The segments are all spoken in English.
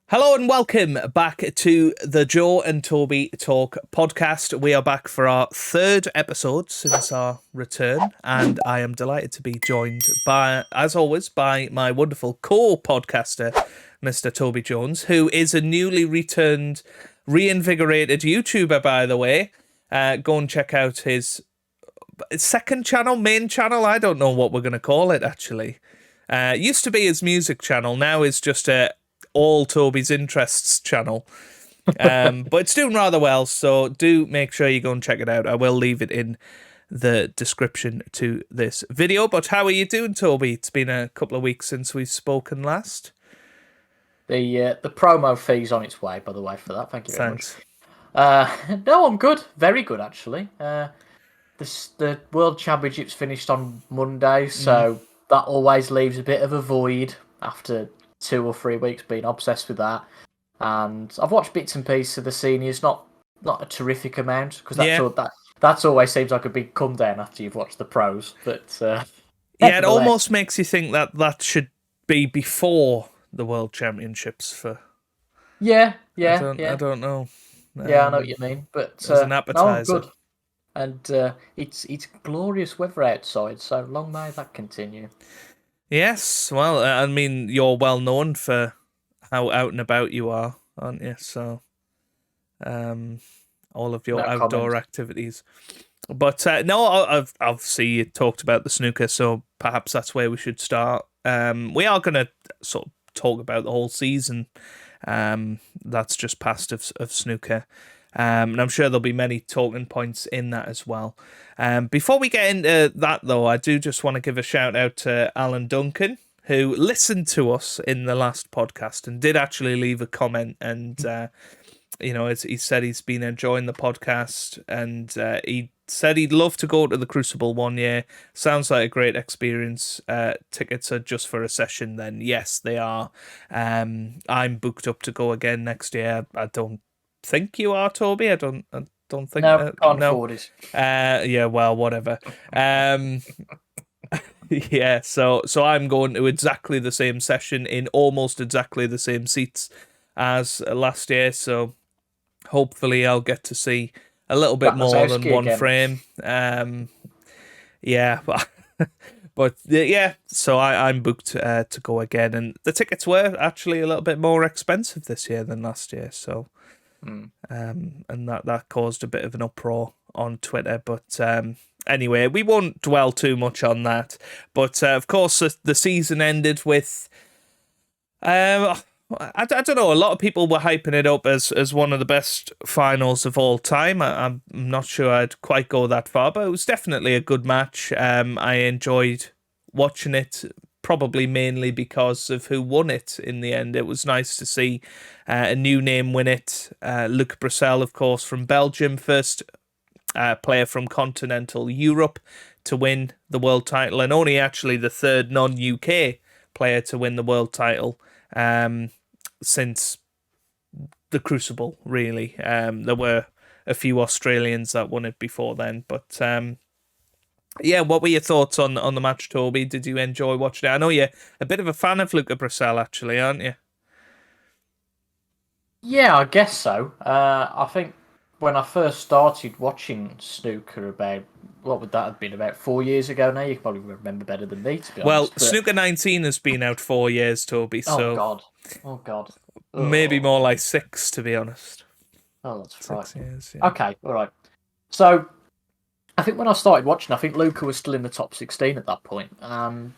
Hello and welcome back to the Joe and Toby Talk podcast. We are back for our third episode since our return, and I am delighted to be joined by, as always, by my wonderful co-podcaster, Mr. Toby Jones, who is a newly returned, reinvigorated YouTuber, by the way. Go and check out his second channel, main channel. I don't know what we're going to call it, actually. Used to be his music channel, now is just a all Toby's Interests channel. But it's doing rather well, so do make sure you go and check it out. I will leave it in the description to this video. But how are you doing, Toby? It's been a couple of weeks since we've spoken last. The promo fee's on its way, by the way, for that. Thank you very Thanks. much. No, I'm good. Very good, actually. The World Championships finished on Monday, so that always leaves a bit of a void after 2 or 3 weeks being obsessed with that. And I've watched bits and pieces of the seniors, not a terrific amount, because that's always seems like a big come down after you've watched the pros. But yeah, it almost makes you think that should be before the World Championships. I don't know. Yeah, I know what you mean. But as an appetizer. No, good. And it's glorious weather outside, so long may that continue. Yes, well, I mean, you're well known for how out and about you are, aren't you? So, all of your outdoor activities. But no, I've obviously you talked about the snooker, so perhaps that's where we should start. We are going to sort of talk about the whole season. That's just past of snooker. And I'm sure there'll be many talking points in that as well. Before we get into that, though, I do just want to give a shout out to Alan Duncan, who listened to us in the last podcast and did actually leave a comment. And, he said he's been enjoying the podcast, and he said he'd love to go to the Crucible one year. Sounds like a great experience. Tickets are just for a session then. Yes, they are. I'm booked up to go again next year. I don't think you are, Toby. I don't think. No, can't afford it. Yeah, well, whatever. Yeah, so I'm going to exactly the same session in almost exactly the same seats as last year. So hopefully I'll get to see a little bit more than one frame. Yeah, but yeah. So I'm booked to go again, and the tickets were actually a little bit more expensive this year than last year. So. And that caused a bit of an uproar on Twitter, but anyway, we won't dwell too much on that. But of course, the season ended with I don't know. A lot of people were hyping it up as one of the best finals of all time. I'm not sure I'd quite go that far, but it was definitely a good match. I enjoyed watching it. Probably mainly because of who won it in the end. It was nice to see a new name win it. Luca Brecel, of course, from Belgium, first player from continental Europe to win the world title, and only actually the third non-UK player to win the world title since the Crucible, really. There were a few Australians that won it before then, but... yeah, what were your thoughts on the match, Toby? Did you enjoy watching it? I know you're a bit of a fan of Luca Brecel, actually, aren't you? Yeah, I guess so. I think when I first started watching snooker what would that have been, about 4 years ago now? You can probably remember better than me, to be honest. Well, Snooker 19 has been out 4 years, Toby, so... Oh, God. Maybe more like 6, to be honest. Oh, that's right. 6 years, yeah. Okay, all right. So... I think when I started watching, I think Luca was still in the top 16 at that point, and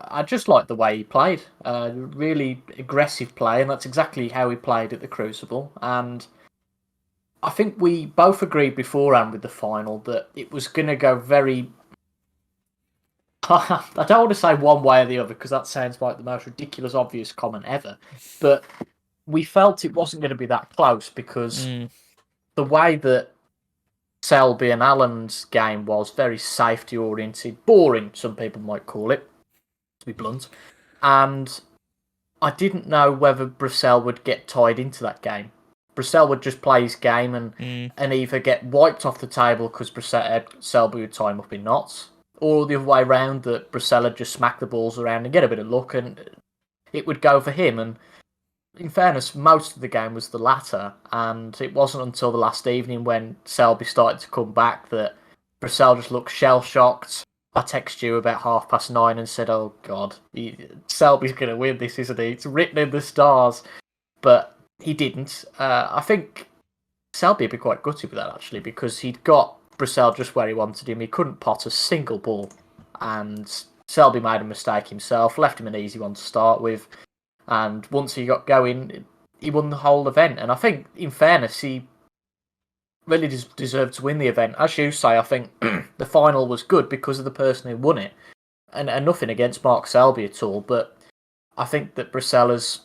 I just liked the way he played. Really aggressive play, and that's exactly how he played at the Crucible. And I think we both agreed beforehand with the final that it was going to go very... I don't want to say one way or the other, because that sounds like the most ridiculous, obvious comment ever. But we felt it wasn't going to be that close, because the way that Selby and Allen's game was very safety-oriented, boring, some people might call it, to be blunt. And I didn't know whether Brecel would get tied into that game. Brecel would just play his game and either get wiped off the table because Selby would tie him up in knots, or the other way around, that Brecel would just smack the balls around and get a bit of luck, and it would go for him. And in fairness, most of the game was the latter, and it wasn't until the last evening when Selby started to come back that Brecel just looked shell-shocked. I texted you about 9:30 and said, oh God, Selby's going to win this, isn't he? It's written in the stars. But he didn't. I think Selby would be quite gutted with that, actually, because he'd got Brecel just where he wanted him. He couldn't pot a single ball. And Selby made a mistake himself, left him an easy one to start with. And once he got going, he won the whole event. And I think, in fairness, he really deserved to win the event. As you say, I think the final was good because of the person who won it. And nothing against Mark Selby at all, but I think that Brecel has...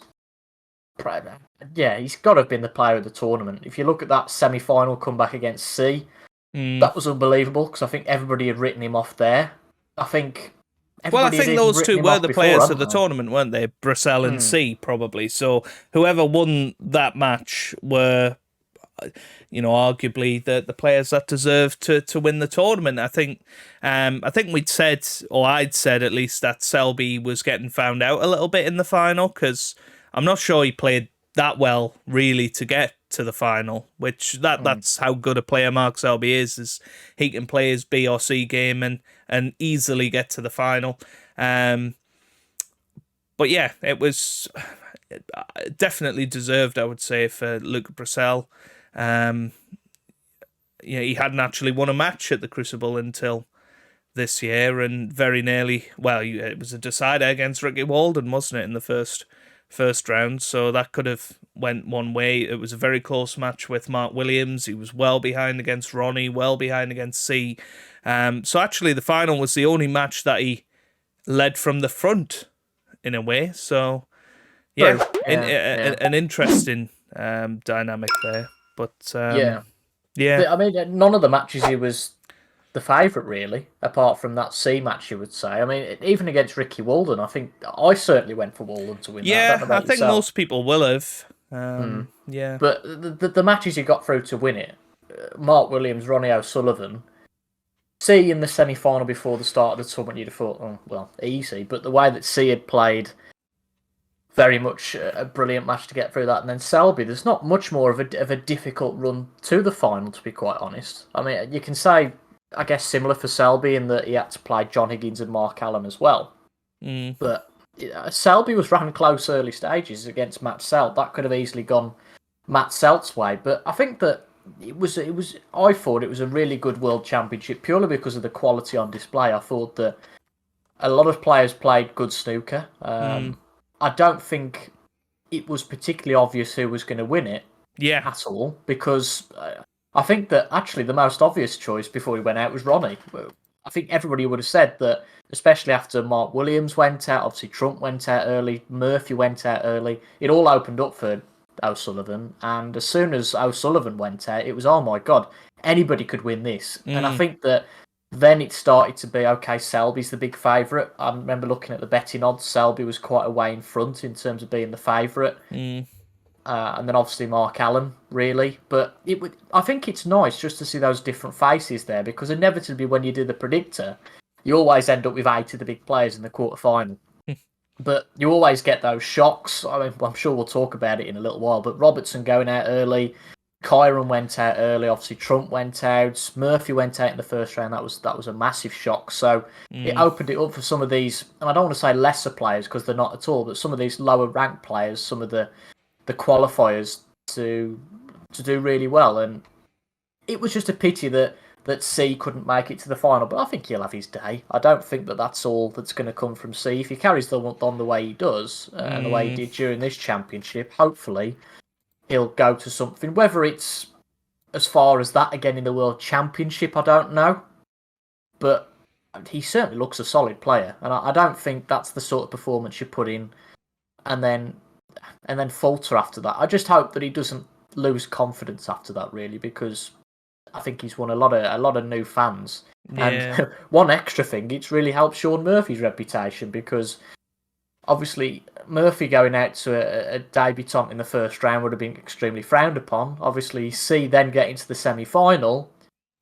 Yeah, he's got to have been the player of the tournament. If you look at that semi-final comeback against C, that was unbelievable because I think everybody had written him off there. I think those two were the players of the tournament, weren't they? Brecel and C, probably. So whoever won that match were, arguably the players that deserved to win the tournament. I think we'd said, or I'd said at least, that Selby was getting found out a little bit in the final because I'm not sure he played that well, really, to get to the final, which that's how good a player Mark Selby is he can play his B or C game and easily get to the final. But yeah, it was definitely deserved, I would say, for Luca Brecel. He hadn't actually won a match at the Crucible until this year, and very nearly, it was a decider against Ricky Walden, wasn't it, in the first round, so that could have went one way. It was a very close match with Mark Williams. He was well behind against Ronnie, well behind against C. So actually the final was the only match that he led from the front, in a way. So, an interesting dynamic there. But, I mean, none of the matches he was the favourite, really, apart from that C match, you would say. I mean, even against Ricky Walden, I think I certainly went for Walden to win that. Yeah, I think most people will have. Yeah. But the matches he got through to win it, Mark Williams, Ronnie O'Sullivan, C in the semi-final before the start of the tournament, you'd have thought, easy. But the way that C had played, very much a brilliant match to get through that. And then Selby, there's not much more of a difficult run to the final, to be quite honest. I mean, you can say, I guess, similar for Selby in that he had to play John Higgins and Mark Allen as well. But Selby was running close early stages against Matt Selt. That could have easily gone Matt Selt's way. But I think that I thought it was a really good World Championship purely because of the quality on display. I thought that a lot of players played good snooker. I don't think it was particularly obvious who was going to win it at all, because I think that actually the most obvious choice before he went out was Ronnie. I think everybody would have said that, especially after Mark Williams went out, obviously Trump went out early, Murphy went out early, it all opened up for O'Sullivan, and as soon as O'Sullivan went out, it was, oh my God, anybody could win this. And I think that then it started to be, okay, Selby's the big favourite. I remember looking at the betting odds, Selby was quite a way in front in terms of being the favourite. And then obviously Mark Allen, really. But I think it's nice just to see those different faces there, because inevitably when you do the predictor, you always end up with 8 of the big players in the quarter-final. But you always get those shocks. I mean, I'm sure we'll talk about it in a little while, but Robertson going out early, Kyron went out early, obviously Trump went out, Murphy went out in the first round. That was a massive shock. So it opened it up for some of these, and I don't want to say lesser players because they're not at all, but some of these lower ranked players, some of the qualifiers to do really well. And it was just a pity that C couldn't make it to the final, but I think he'll have his day. I don't think that that's all that's going to come from C. If he carries on the way he does, and the way he did during this championship, hopefully he'll go to something. Whether it's as far as that again in the World Championship, I don't know. But he certainly looks a solid player, and I don't think that's the sort of performance you put in and then falter after that. I just hope that he doesn't lose confidence after that, really, because I think he's won a lot of new fans. Yeah. And one extra thing, it's really helped Sean Murphy's reputation, because obviously Murphy going out to a debutant in the first round would have been extremely frowned upon. Obviously, C then getting to the semi-final,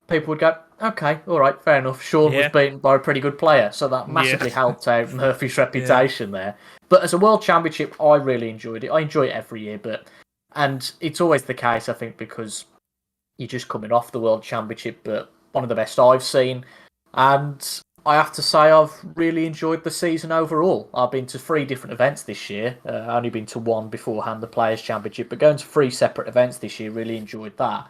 people would go, okay, all right, fair enough. Sean was beaten by a pretty good player, so that massively helped out Murphy's reputation there. But as a World Championship, I really enjoyed it. I enjoy it every year, and it's always the case, I think, because you're just coming off the World Championship, but one of the best I've seen. And I have to say, I've really enjoyed the season overall. I've been to 3 different events this year. I've only been to one beforehand, the Players' Championship, but going to 3 separate events this year, really enjoyed that.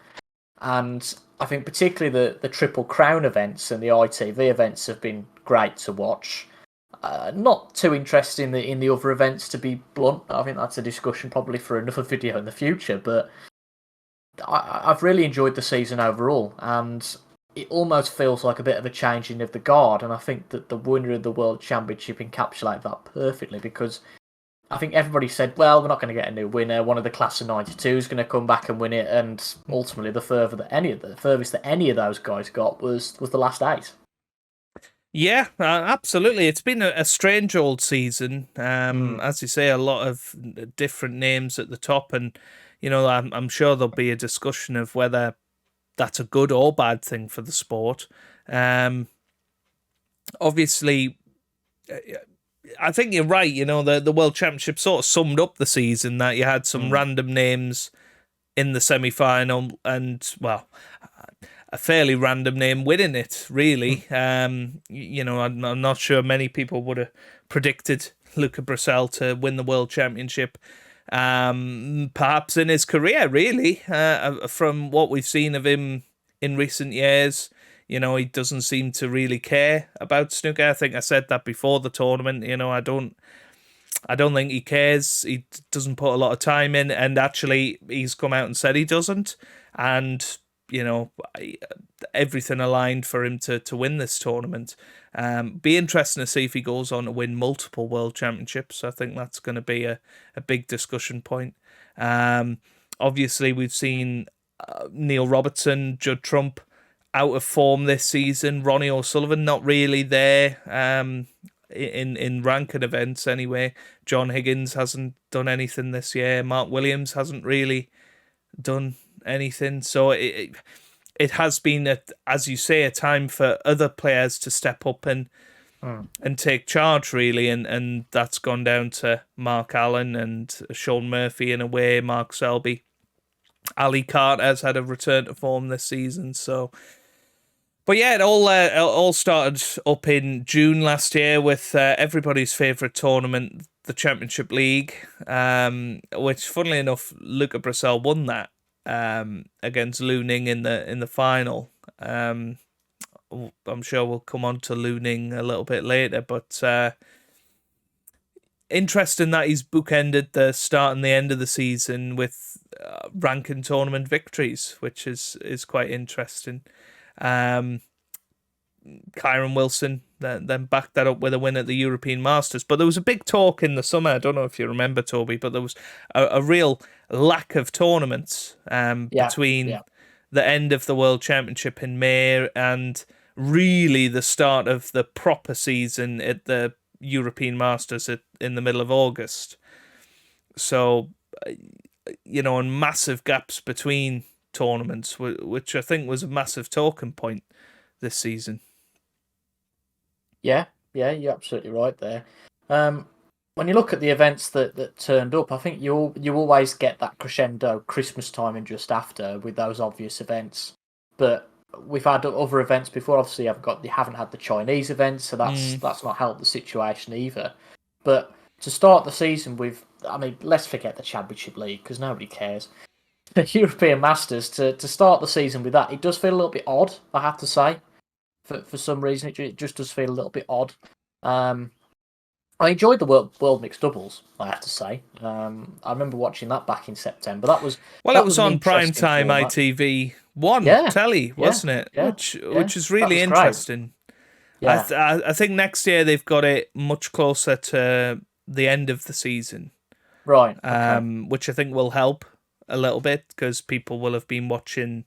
And I think particularly the Triple Crown events and the ITV events have been great to watch. Not too interested in the other events, to be blunt. I think that's a discussion probably for another video in the future, but I've really enjoyed the season overall, and it almost feels like a bit of a changing of the guard, and I think that the winner of the World Championship encapsulated that perfectly, because I think everybody said, well, we're not going to get a new winner, one of the class of 92 is going to come back and win it, and ultimately the furthest that any of those guys got was the last 8. Yeah, absolutely. It's been a strange old season. As you say, a lot of different names at the top, and I'm sure there'll be a discussion of whether that's a good or bad thing for the sport. Obviously, I think you're right. The World Championship sort of summed up the season, that you had some random names in the semi-final, and well, a fairly random name winning it, really. I'm not sure many people would have predicted Luca Brecel to win the World Championship. Perhaps in his career, really, from what we've seen of him in recent years. He doesn't seem to really care about snooker. I think I said that before the tournament. I don't think he cares. He doesn't put a lot of time in, and actually he's come out and said he doesn't. And everything aligned for him to win this tournament. Be interesting to see if he goes on to win multiple World Championships. I think that's going to be a big discussion point. Obviously, we've seen Neil Robertson, Judd Trump out of form this season. Ronnie O'Sullivan not really there in ranking events anyway. John Higgins hasn't done anything this year. Mark Williams hasn't really done anything. So it has been, as you say, a time for other players to step up and take charge, really, and that's gone down to Mark Allen and Sean Murphy in a way, Mark Selby. Ali Carter has had a return to form this season, so. But yeah, it all started up in June last year with everybody's favourite tournament, the Championship League, which, funnily enough, Luca Brecel won that against Lu Ning in the final. I'm sure we'll come on to Lu Ning a little bit later, but interesting that he's bookended the start and the end of the season with ranking tournament victories, which is quite interesting. Kyron Wilson then backed that up with a win at the European Masters. But there was a big talk in the summer, I don't know if you remember, Toby, but there was a real lack of tournaments between the end of the World Championship in May and really the start of the proper season at the European Masters in the middle of August. So, and massive gaps between tournaments, which I think was a massive talking point this season. Yeah, you're absolutely right there. When you look at the events that turned up, I think you always get that crescendo Christmas time and just after with those obvious events. But we've had other events before. Obviously, you haven't had the Chinese events, so that's not helped the situation either. But to start the season with, let's forget the Championship League because nobody cares. The European Masters, to start the season with that, it does feel a little bit odd, I have to say. For some reason, it just does feel a little bit odd. I enjoyed the World Mixed Doubles, I have to say. I remember watching that back in September. It was on primetime ITV1 telly, wasn't it? Which is really interesting. Yeah. I think next year they've got it much closer to the end of the season. Right. Okay. Which I think will help a little bit because people will have been watching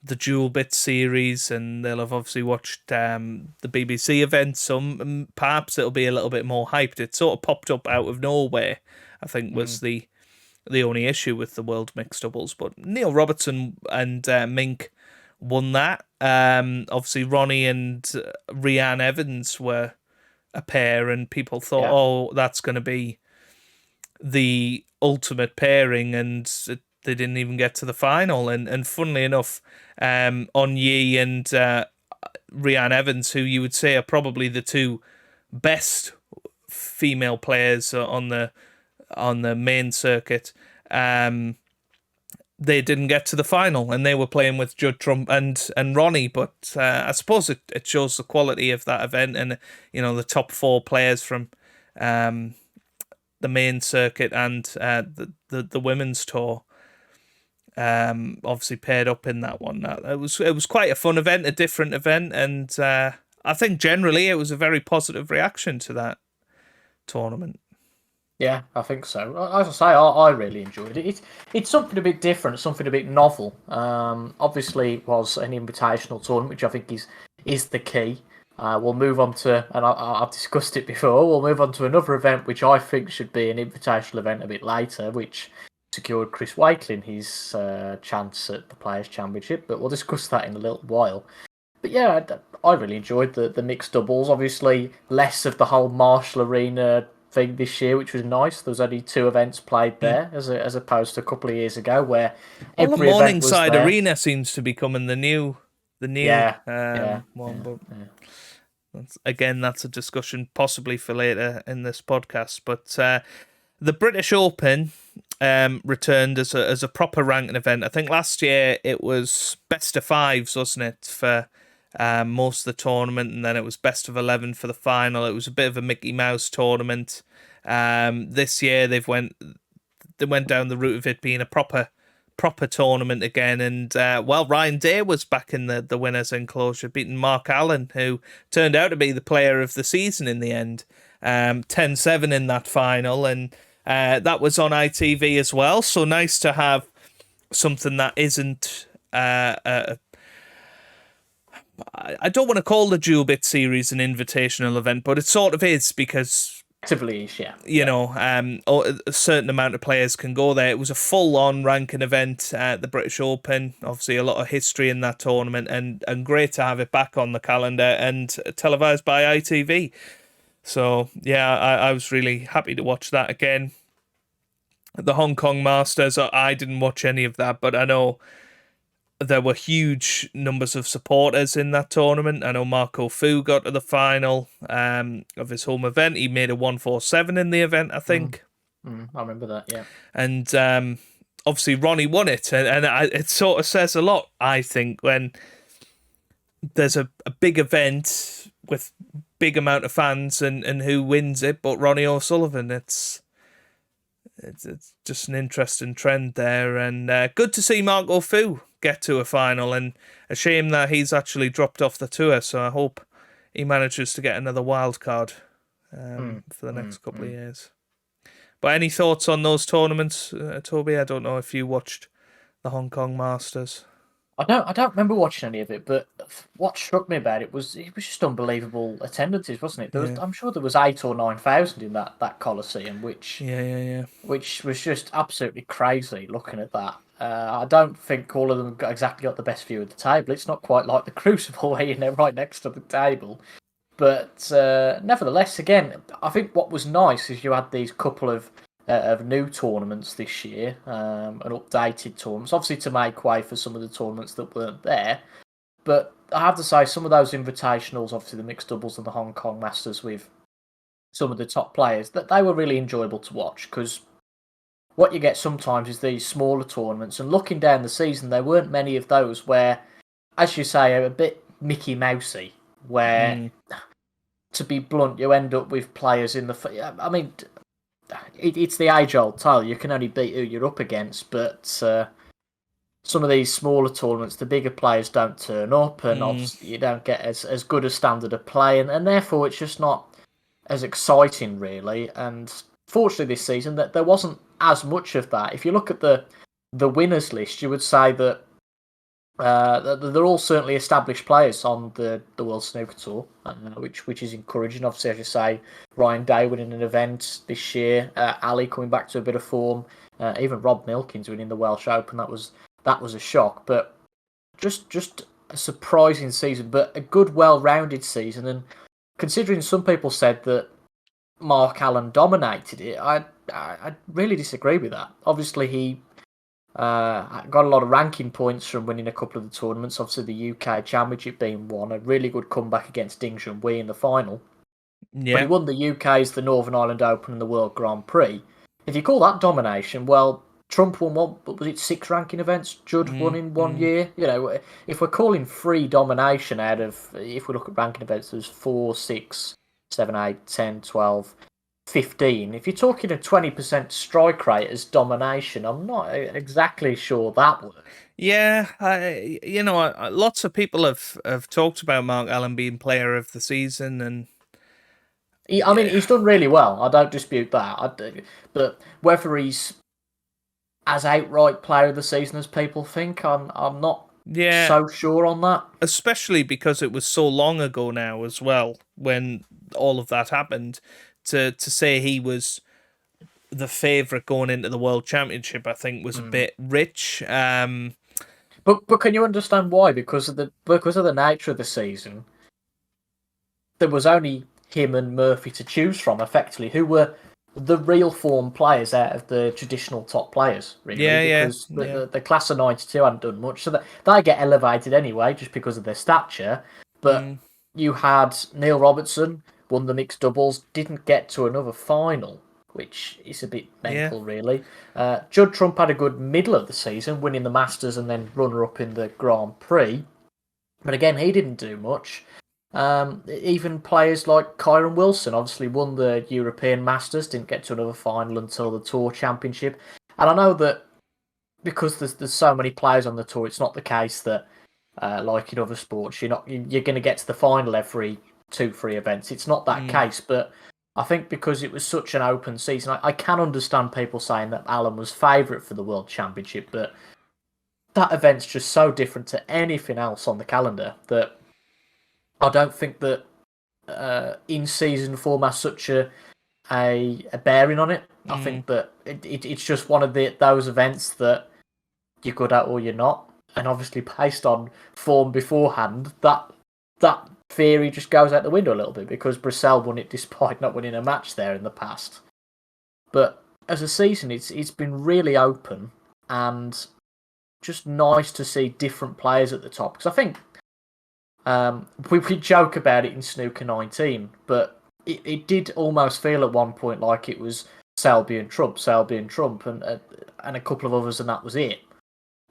the Dual Bit series and they'll have obviously watched the BBC events, so perhaps it'll be a little bit more hyped. It sort of popped up out of nowhere, I think, was the only issue with the World Mixed Doubles. But Neil Robertson and Mink won that. Obviously, Ronnie and Rhiann Evans were a pair, and people thought, oh, that's going to be the ultimate pairing, and they didn't even get to the final. And funnily enough, On Yi and Rhiannon Evans, who you would say are probably the two best female players on the main circuit, they didn't get to the final, and they were playing with Judd Trump and Ronnie. But I suppose it shows the quality of that event, and the top 4 players from the main circuit and the women's tour obviously paired up in that one. It was quite a fun event, a different event, and I think generally it was a very positive reaction to that tournament. Yeah, I think so. As I say, I really enjoyed it. It's something a bit different, something a bit novel. Obviously, it was an invitational tournament, which I think is the key. We'll move on to, and I've discussed it before, we'll move on to another event which I think should be an invitational event a bit later, which secured Chris Wakelin his chance at the Players' Championship, but we'll discuss that in a little while. But yeah, I really enjoyed the mixed doubles. Obviously, less of the whole Marshall Arena thing this year, which was nice. There was only 2 events played there, as opposed to a couple of years ago where every the Morningside Arena seems to be becoming the new one. But that's a discussion possibly for later in this podcast. But the British Open returned as a proper ranking event. I think last year it was best of 5s, wasn't it, for most of the tournament, and then it was best of 11 for the final. It was a bit of a Mickey Mouse tournament. This year they went down the route of it being a proper tournament again, and Ryan Day was back in the winners' enclosure, beating Mark Allen, who turned out to be the player of the season in the end. 10-7 in that final, and that was on ITV as well, so nice to have something that isn't I don't want to call the Dual Bit Series an invitational event, but it sort of is, because actively is, yeah. A certain amount of players can go there. It was a full-on ranking event at the British Open. Obviously, a lot of history in that tournament, and great to have it back on the calendar and televised by ITV. So, yeah, I was really happy to watch that again. The Hong Kong Masters, I didn't watch any of that, but I know there were huge numbers of supporters in that tournament. I know Marco Fu got to the final of his home event. He made a 147 in the event, I think. I remember that, yeah. And obviously Ronnie won it. And it sort of says a lot, I think, when there's a big event with big amount of fans and who wins it, but Ronnie O'Sullivan. It's just an interesting trend there. And good to see Marco Fu get to a final, and a shame that he's actually dropped off the tour, so I hope he manages to get another wild card for the next couple of years. But any thoughts on those tournaments, Toby? I don't know if you watched the Hong Kong Masters. I don't remember watching any of it, but what struck me about it was just unbelievable attendances, wasn't it? I'm sure there was 8,000 or 9,000 in that Coliseum, which was just absolutely crazy looking at that. I don't think all of them exactly got the best view of the table. It's not quite like the Crucible where you're right next to the table. But nevertheless, again, I think what was nice is you had these couple of new tournaments this year, and updated tournaments, obviously to make way for some of the tournaments that weren't there. But I have to say, some of those invitationals, obviously the mixed doubles and the Hong Kong Masters with some of the top players, that they were really enjoyable to watch, because what you get sometimes is these smaller tournaments, and looking down the season, there weren't many of those where, as you say, are a bit Mickey Mousey, where, to be blunt, you end up with players in the... I mean, it's the age-old tale. You can only beat who you're up against, but some of these smaller tournaments, the bigger players don't turn up, and obviously you don't get as good a standard of play, and therefore it's just not as exciting, really. And fortunately this season, that there wasn't as much of that. If you look at the winners list, you would say that they're all certainly established players on the World Snooker Tour, which is encouraging. Obviously, as you say, Ryan Day winning an event this year, Ali coming back to a bit of form, even Rob Milkins winning the Welsh Open. That was a shock, but just a surprising season, but a good, well-rounded season. And considering some people said that Mark Allen dominated it, I really disagree with that. Obviously, he got a lot of ranking points from winning a couple of the tournaments. Obviously, the UK Championship being one, a really good comeback against Ding Junhui in the final. Yeah. But he won the UK's, the Northern Ireland Open, and the World Grand Prix. If you call that domination, well, Trump won what was it, 6 ranking events? Judd won in 1 year. You know, if we're calling 3 domination out of, if we look at ranking events, there's 4, 6, 7, 8, 10, 12. 15. If you're talking a 20% strike rate as domination, I'm not exactly sure that works. Yeah, lots of people have talked about Mark Allen being player of the season, and I mean, he's done really well. I don't dispute that. But whether he's as outright player of the season as people think, I'm not so sure on that. Especially because it was so long ago now as well, when all of that happened. To say he was the favourite going into the World Championship, I think, was a bit rich. But can you understand why? Because of the nature of the season, there was only him and Murphy to choose from, effectively, who were the real form players out of the traditional top players, really. Because the class of 92 hadn't done much, so they get elevated anyway, just because of their stature. But you had Neil Robertson, won the mixed doubles, didn't get to another final, which is a bit mental, really. Judd Trump had a good middle of the season, winning the Masters and then runner-up in the Grand Prix. But again, he didn't do much. Even players like Kyron Wilson obviously won the European Masters, didn't get to another final until the Tour Championship. And I know that because there's so many players on the tour, it's not the case that, like in other sports, you're going to get to the final every 2-3 events. It's not that case, but I think because it was such an open season, I can understand people saying that Allen was favourite for the World Championship, but that event's just so different to anything else on the calendar that I don't think that in-season form has such a bearing on it. I think that it's just one of those events that you're good at or you're not, and obviously based on form beforehand, that theory just goes out the window a little bit because Brecel won it despite not winning a match there in the past. But as a season, it's been really open and just nice to see different players at the top. Because I think we joke about it in Snooker 19, but it did almost feel at one point like it was Selby and Trump, and a couple of others, and that was it.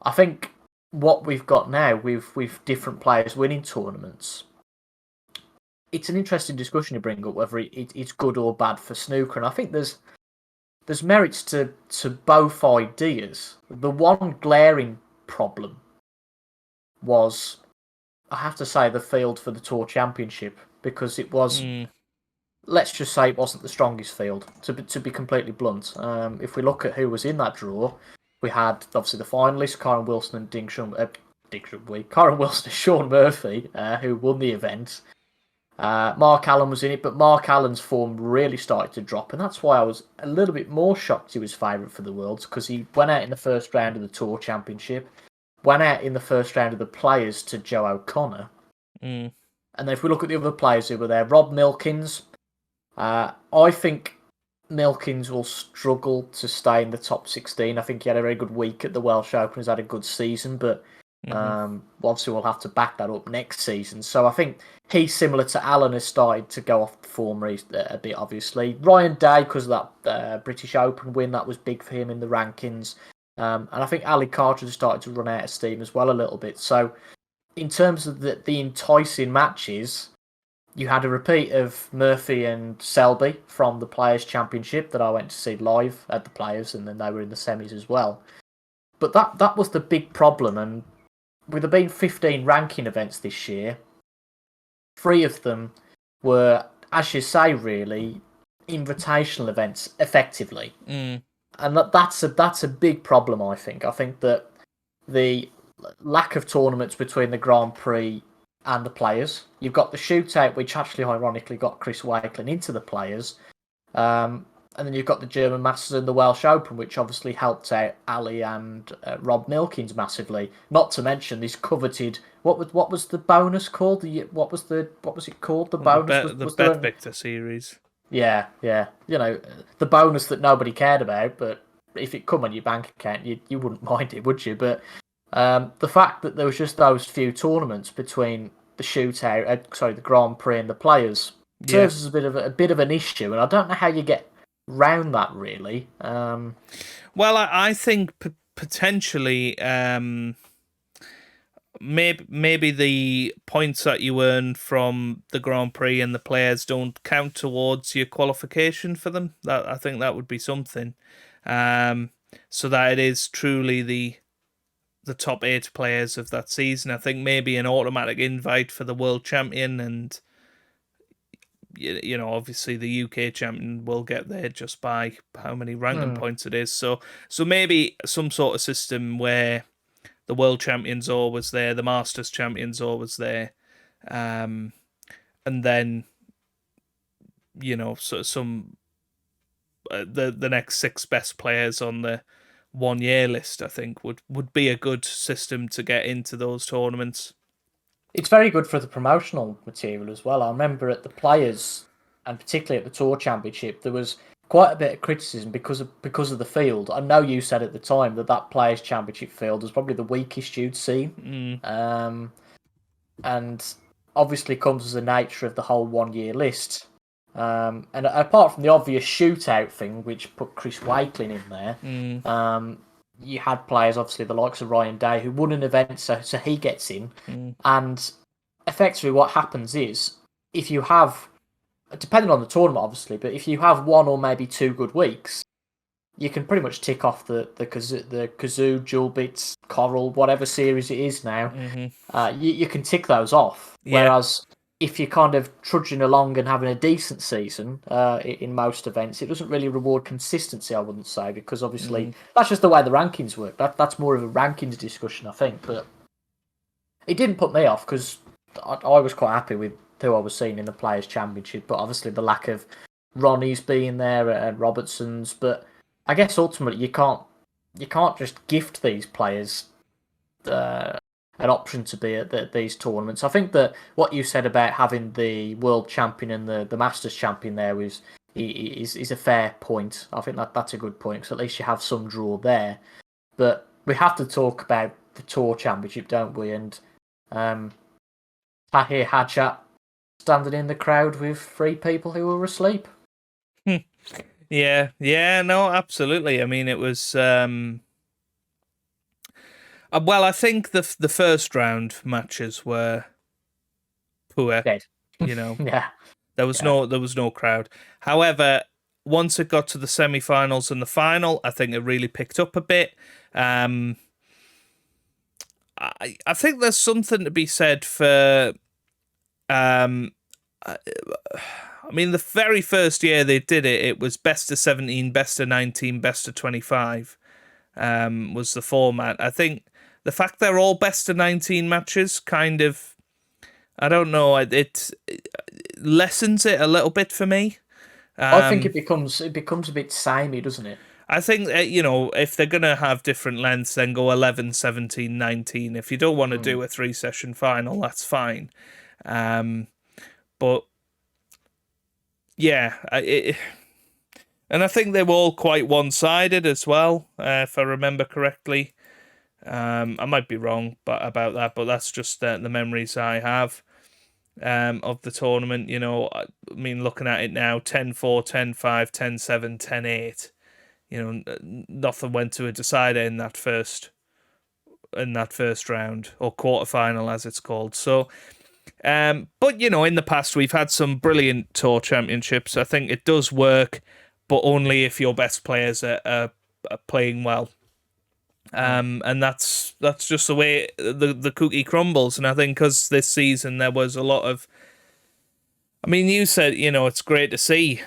I think what we've got now with different players winning tournaments, it's an interesting discussion to bring up whether it's good or bad for snooker, and I think there's merits to both ideas. The one glaring problem was, I have to say, the field for the Tour Championship, because it was, let's just say, it wasn't the strongest field, to be completely blunt. If we look at who was in that draw, we had obviously the finalists, Kyron Wilson and Kyron Wilson and Sean Murphy, who won the event. Mark Allen was in it, but Mark Allen's form really started to drop, and that's why I was a little bit more shocked he was favourite for the Worlds, because he went out in the first round of the Tour Championship, went out in the first round of the Players to Joe O'Connor. And then if we look at the other players who were there, Rob Milkins, I think Milkins will struggle to stay in the top 16. I think he had a very good week at the Welsh Open, he's had a good season, but obviously we'll have to back that up next season. So I think he's similar to Allen, has started to go off the form a bit, obviously. Ryan Day, because of that British Open win, that was big for him in the rankings. And I think Ali Carter has started to run out of steam as well a little bit. So in terms of the enticing matches, you had a repeat of Murphy and Selby from the Players' Championship that I went to see live at the Players, and then they were in the semis as well. But that was the big problem, and with there being 15 ranking events this year, 3 of them were, as you say, really invitational events, effectively. And that's a big problem, I think. I think that the lack of tournaments between the Grand Prix and the Players, you've got the shootout, which actually ironically got Chris Wakelin into the Players. then you've got the German Masters and the Welsh Open, which obviously helped out Ali and Rob Milkins massively. Not to mention this coveted. What was the bonus called? What was it called? The bonus the was Bet Victor series. Yeah. You know, the bonus that nobody cared about, but if it come on your bank account, you wouldn't mind it, would you? But the fact that there was just those few tournaments between the the Grand Prix and the Players serves as a bit of an issue, and I don't know how you get round that really. Well, I think potentially maybe the points that you earn from the Grand Prix and the Players don't count towards your qualification for them. That I think that would be something, so that it is truly the top 8 players of that season. I think maybe an automatic invite for the world champion, and obviously the UK champion will get there just by how many ranking points it is. So maybe some sort of system where the world champion's always there, the Masters champion's always there, and then so some the next 6 best players on the 1 year list, I think would be a good system to get into those tournaments. It's very good for the promotional material as well. I remember at the Players, and particularly at the Tour Championship, there was quite a bit of criticism because of the field. I know you said at the time that Players Championship field was probably the weakest you'd seen, and obviously comes as the nature of the whole 1 year list. And apart from the obvious shootout thing, which put Chris Wakelin in there, you had players, obviously the likes of Ryan Day, who won an event, so he gets in. And effectively what happens is, if you have, depending on the tournament obviously, but if you have 1 or maybe 2 good weeks, you can pretty much tick off the Cazoo, Jewel Bits, Coral, whatever series it is now. You can tick those off. Whereas if you're kind of trudging along and having a decent season in most events, it doesn't really reward consistency, I wouldn't say, because obviously that's just the way the rankings work. That's more of a rankings discussion, I think. But it didn't put me off because I was quite happy with who I was seeing in the Players' Championship. But obviously the lack of Ronnie's being there and Robertson's. But I guess ultimately you can't just gift these players an option to be at these tournaments. I think that what you said about having the world champion and the Masters champion there is a fair point. I think that's a good point, because at least you have some draw there. But we have to talk about the Tour Championship, don't we? And Tahir Hadjat standing in the crowd with 3 people who were asleep. Yeah, no, absolutely. I mean, it was... well, I think the first round matches were poor. Dead. Yeah. There was no crowd. However, once it got to the semi-finals and the final, I think it really picked up a bit. I think there's something to be said for. I mean, the very first year they did it, it was best of 17, best of 19, best of 25. Was the format. I think the fact they're all best of 19 matches kind of, I don't know, it lessens it a little bit for me. I think it becomes a bit samey, doesn't it? I think, if they're going to have different lengths, then go 11, 17, 19. If you don't want to do a 3-session final, that's fine. But, yeah, and I think they were all quite one-sided as well, if I remember correctly. I might be wrong about that, but that's just the memories I have of the tournament. I mean, looking at it now, 10-4, 10-5, 10-7, 10-8. Nothing went to a decider in that first round, or quarterfinal as it's called. So, but in the past we've had some brilliant tour championships. I think it does work, but only if your best players are playing well. And that's just the way the cookie crumbles. And I think because this season there was a lot of, I mean, you said, it's great to see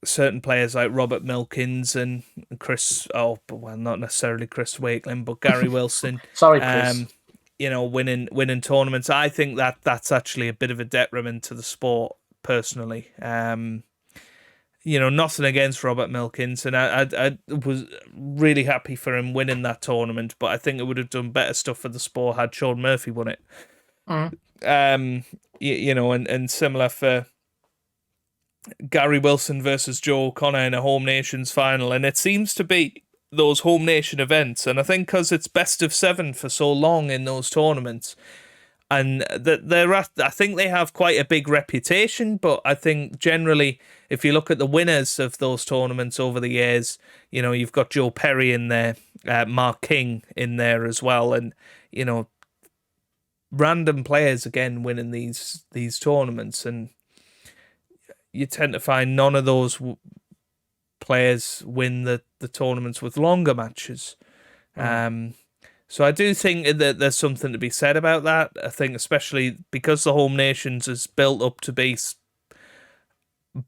certain players like Robert Milkins and Chris, not necessarily Chris Wakelin, but Gary Wilson. Sorry, Chris. Winning tournaments. I think that's actually a bit of a detriment to the sport, personally. nothing against Robert Milkins, and I was really happy for him winning that tournament, but I think it would have done better stuff for the sport had Sean Murphy won it. And similar for Gary Wilson versus Joe O'Connor in a Home Nations final, and it seems to be those Home Nation events, and I think because it's best of 7 for so long in those tournaments, and I think they have quite a big reputation, but I think generally, if you look at the winners of those tournaments over the years, you've got Joe Perry in there, Mark King in there as well, and random players again winning these tournaments, and you tend to find none of those players win the tournaments with longer matches. So I do think that there's something to be said about that. I think especially because the Home Nations is built up to be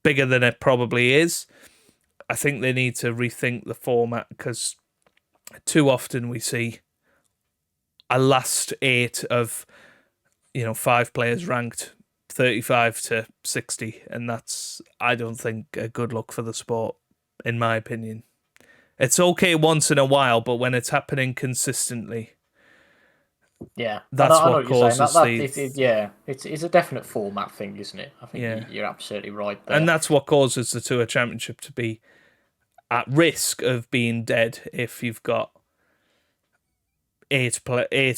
bigger than it probably is, I think they need to rethink the format, because too often we see a last 8 of 5 players ranked 35 to 60, and that's, I don't think, a good look for the sport, in my opinion. It's okay once in a while, but when it's happening consistently, that's what causes it's a definite format thing, isn't it? I think you're absolutely right there. And that's what causes the Tour Championship to be at risk of being dead if you've got 8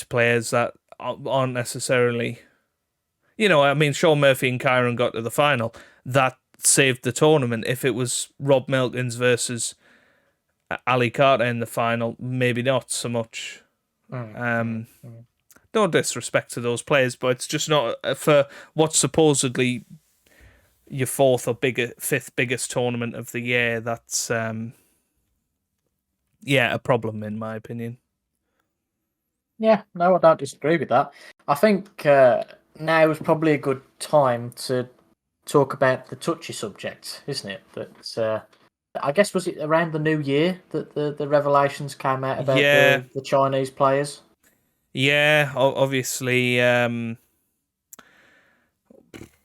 players that aren't necessarily... Sean Murphy and Kyron got to the final. That saved the tournament. If it was Rob Milkins versus Ali Carter in the final, maybe not so much. No disrespect to those players, but it's just not for what's supposedly your 4th or 5th biggest tournament of the year. That's a problem in my opinion. Yeah, no, I don't disagree with that. I think now is probably a good time to talk about the touchy subject, isn't it? That I guess, was it around the new year that the revelations came out about the Chinese players? Yeah, obviously.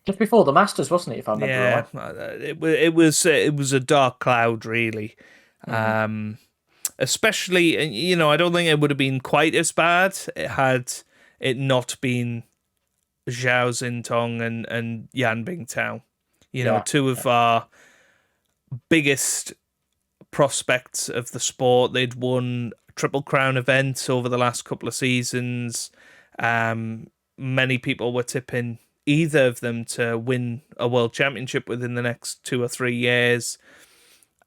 Just before the Masters, wasn't it? If I remember right. It was a dark cloud, really. Especially, I don't think it would have been quite as bad had it not been Zhao Xintong and Yan Bingtao. Two of our biggest prospects of the sport. They'd won Triple Crown events over the last couple of seasons. Many people were tipping either of them to win a world championship within the next 2 or 3 years.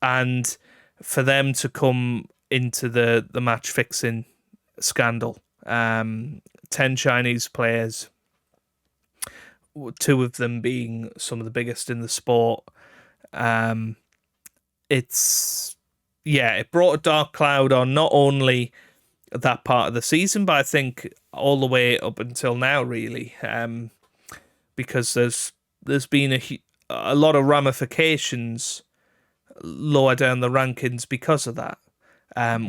And for them to come into the match fixing scandal, 10 Chinese players, 2 of them being some of the biggest in the sport, it brought a dark cloud on not only that part of the season, but I think all the way up until now, really, because there's been a lot of ramifications lower down the rankings because of that.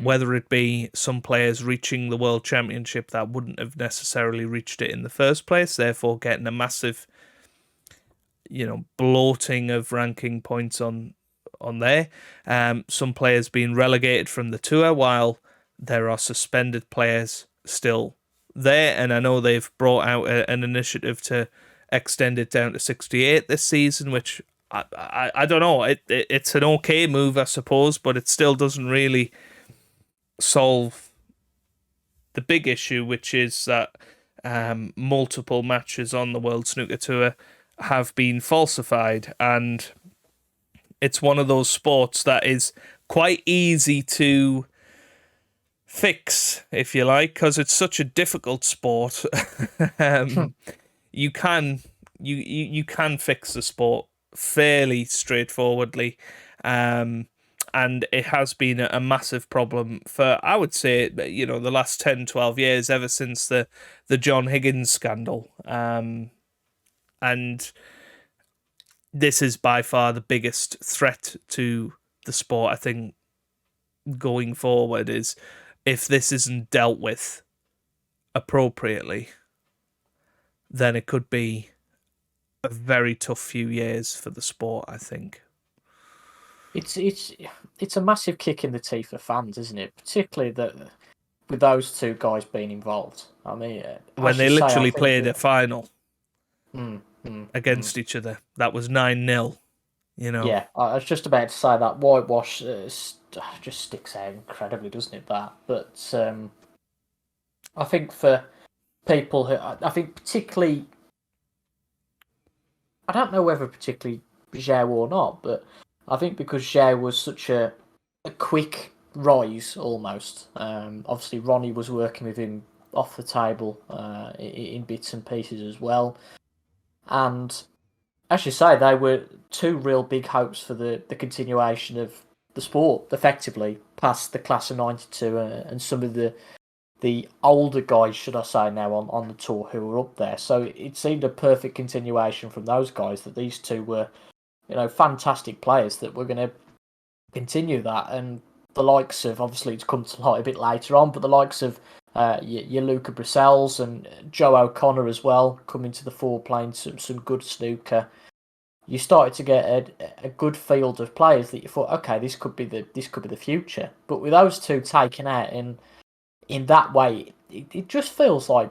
Whether it be some players reaching the World Championship that wouldn't have necessarily reached it in the first place, therefore getting a massive, bloating of ranking points on there. Some players being relegated from the tour while there are suspended players still there, and I know they've brought out an initiative to extend it down to 68 this season, which I don't know. It's an okay move, I suppose, but it still doesn't really solve the big issue, which is that multiple matches on the World Snooker Tour have been falsified, and it's one of those sports that is quite easy to fix, if you like, because it's such a difficult sport. You can fix the sport fairly straightforwardly, and it has been a massive problem for, I would say, the last 10-12 years, ever since the John Higgins scandal, and this is by far the biggest threat to the sport, I think, going forward, is if this isn't dealt with appropriately, then it could be a very tough few years for the sport, I think. It's a massive kick in the teeth for fans, isn't it? Particularly that with those two guys being involved. I mean, When as they you say, I literally think played a final against each other, that was 9-0. You know. Yeah, I was just about to say that whitewash just sticks out incredibly, doesn't it? But I think for people who, I think particularly, I don't know whether particularly Zhao or not, but I think because Zhao was such a quick rise almost. Obviously, Ronnie was working with him off the table in bits and pieces as well, and as you say, they were two real big hopes for the continuation of the sport, effectively, past the class of '92 and some of the older guys, should I say now, on the tour who were up there. So it seemed a perfect continuation from those guys that these two were, fantastic players that were going to continue that. And the likes of, obviously it's come to light a bit later on, but the likes of your Luca Brecels and Joe O'Connor as well coming to the fore, playing some good snooker. You started to get a good field of players that you thought, okay, this could be the future. But with those two taken out in that way, it just feels like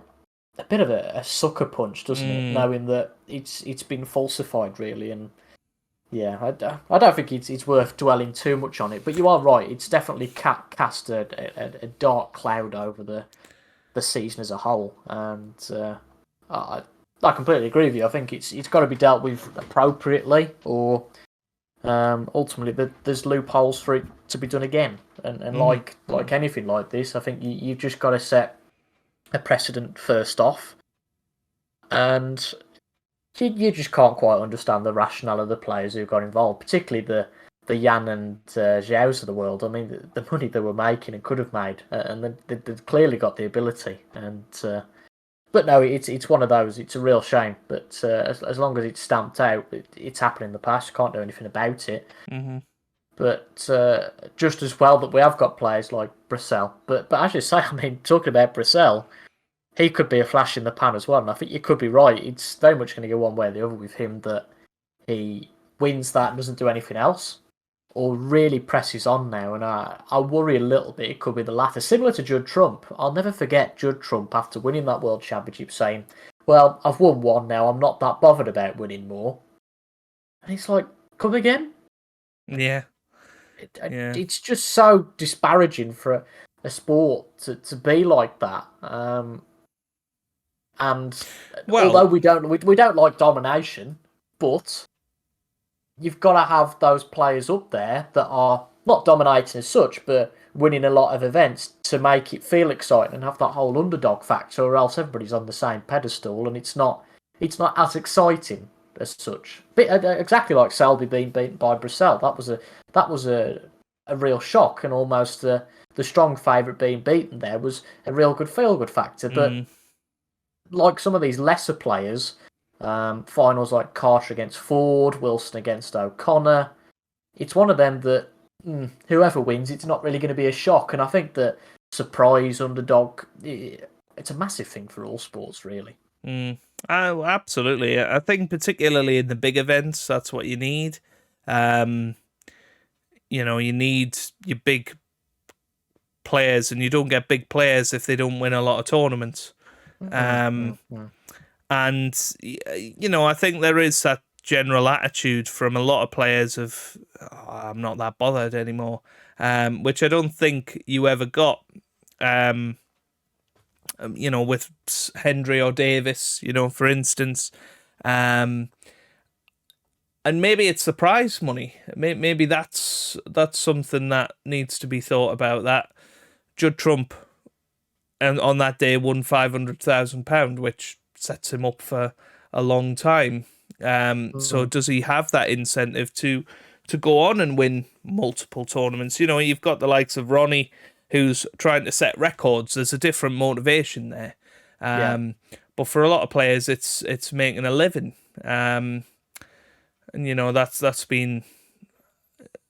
a bit of a sucker punch, doesn't it? Knowing that it's been falsified, really. And yeah, I don't think it's worth dwelling too much on it. But you are right; it's definitely cast a dark cloud over the season as a whole. And I completely agree with you. I think it's got to be dealt with appropriately, or ultimately there's loopholes for it to be done again. And like anything like this, I think you've just got to set a precedent first off, and you just can't quite understand the rationale of the players who got involved, particularly the Yan and Zhao's of the world. I mean, the money they were making and could have made, and they've clearly got the ability. And but no, it's one of those. It's a real shame, but as long as it's stamped out, it's happened in the past. You can't do anything about it. Mm-hmm. But just as well that we have got players like Brecel. But as you say, I mean, talking about Brecel, he could be a flash in the pan as well. And I think you could be right. It's very much going to go one way or the other with him, that he wins that and doesn't do anything else, or really presses on now. And I worry a little bit it could be the latter. Similar to Judd Trump. I'll never forget Judd Trump after winning that World Championship saying, well, I've won one now. I'm not that bothered about winning more. And it's like, come again? Yeah. It's just so disparaging for a sport to be like that. And although we don't like domination, but you've got to have those players up there that are not dominating as such, but winning a lot of events to make it feel exciting and have that whole underdog factor, or else everybody's on the same pedestal and it's not as exciting as such. Exactly like Selby being beaten by Brecel. That was a real shock, and almost the strong favourite being beaten there was a real good feel-good factor. But like some of these lesser players, finals like Carter against Ford, Wilson against O'Connor, it's one of them that whoever wins, it's not really going to be a shock. And I think that surprise, underdog, it's a massive thing for all sports, really. Oh, absolutely. I think particularly in the big events, that's what you need. You need your big players, and you don't get big players if they don't win a lot of tournaments. And I think there is that general attitude from a lot of players of I'm not that bothered anymore, which I don't think you ever got. With Hendry or Davis, for instance. And maybe it's the prize money. Maybe that's something that needs to be thought about. That Judd Trump, and on that day, won £500,000, which sets him up for a long time. So does he have that incentive to go on and win multiple tournaments? You've got the likes of Ronnie, who's trying to set records. There's a different motivation there. But for a lot of players, it's making a living. And that's been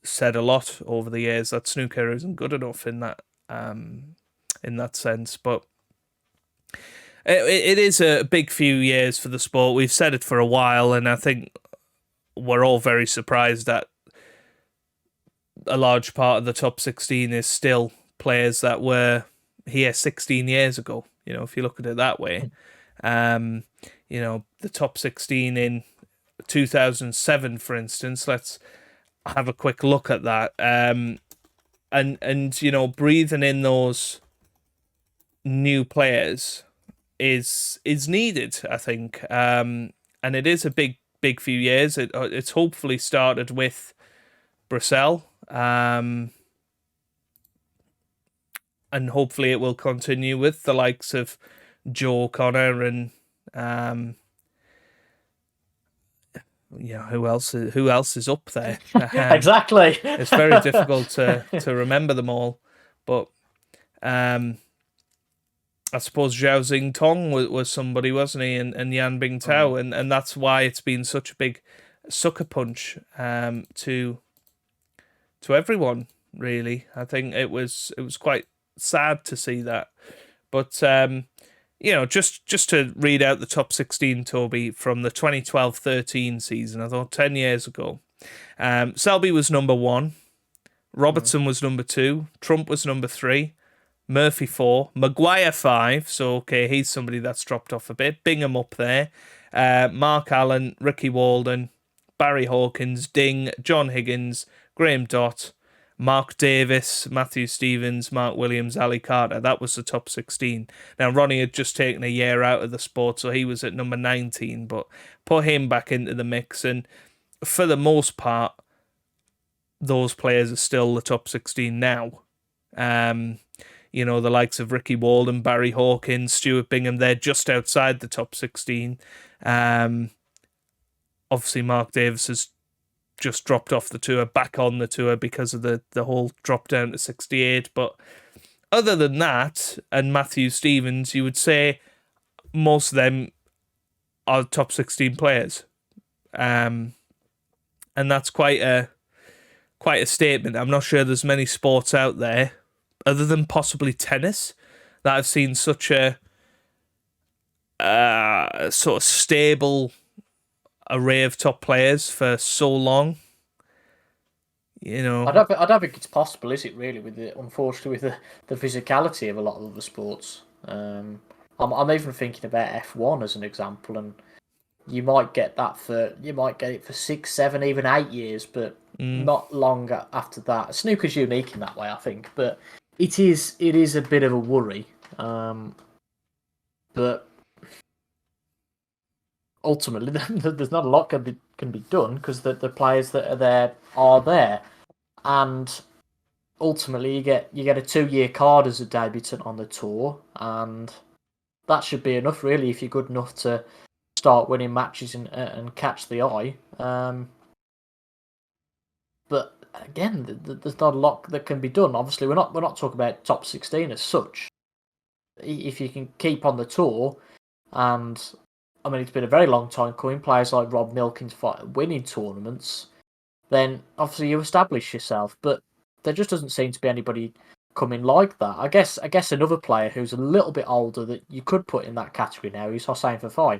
said a lot over the years, that snooker isn't good enough in that sense. But it is a big few years for the sport. We've said it for a while, and I think we're all very surprised that a large part of the top 16 is still players that were here 16 years ago. If you look at it that way, the top 16 in 2007, for instance. Let's have a quick look at that. And breathing in those new players is needed, I think. And it is a big few years. It's hopefully started with Brecel, and hopefully it will continue with the likes of Joe O'Connor and who else is up there? Exactly. It's very difficult to remember them all, but I suppose Zhao Xingtong was somebody, wasn't he? And Yan Bingtao, and that's why it's been such a big sucker punch to everyone, really. I think it was quite sad to see that. But just to read out the top 16, Toby, from the 2012-13 season, I thought 10 years ago. Selby was number 1, Robertson was number 2, Trump was number 3, Murphy 4, Maguire 5, so okay, he's somebody that's dropped off a bit. Bingham up there, Mark Allen, Ricky Walden, Barry Hawkins, Ding, John Higgins, Graham Dott, Mark Davis, Matthew Stevens, Mark Williams, Ali Carter. That was the top 16. Now, Ronnie had just taken a year out of the sport, so he was at number 19, but put him back into the mix, and for the most part, those players are still the top 16 now. The likes of Ricky Walden, Barry Hawkins, Stuart Bingham, they're just outside the top 16. Obviously, Mark Davis has just dropped off the tour, back on the tour because of the whole drop down to 68. But other than that, and Matthew Stevens, you would say most of them are top 16 players. And that's quite a statement. I'm not sure there's many sports out there, other than possibly tennis, that I've seen such a sort of stable array of top players for so long. I don't think it's possible, is it? Really, unfortunately, with the physicality of a lot of other sports. I'm even thinking about F1 as an example, and you might get it for 6, 7, even 8 years, but not long after that. Snooker's unique in that way, I think, but it is a bit of a worry. But ultimately, there's not a lot can be done because the players that are there, and ultimately you get a 2-year card as a debutant on the tour, and that should be enough, really, if you're good enough to start winning matches and catch the eye. But again, there's not a lot that can be done. Obviously, we're not talking about top 16 as such. If you can keep on the tour, and I mean, it's been a very long time coming, players like Rob Milkins winning tournaments, then obviously you establish yourself. But there just doesn't seem to be anybody coming like that. I guess another player who's a little bit older that you could put in that category now is Hossein Fafai.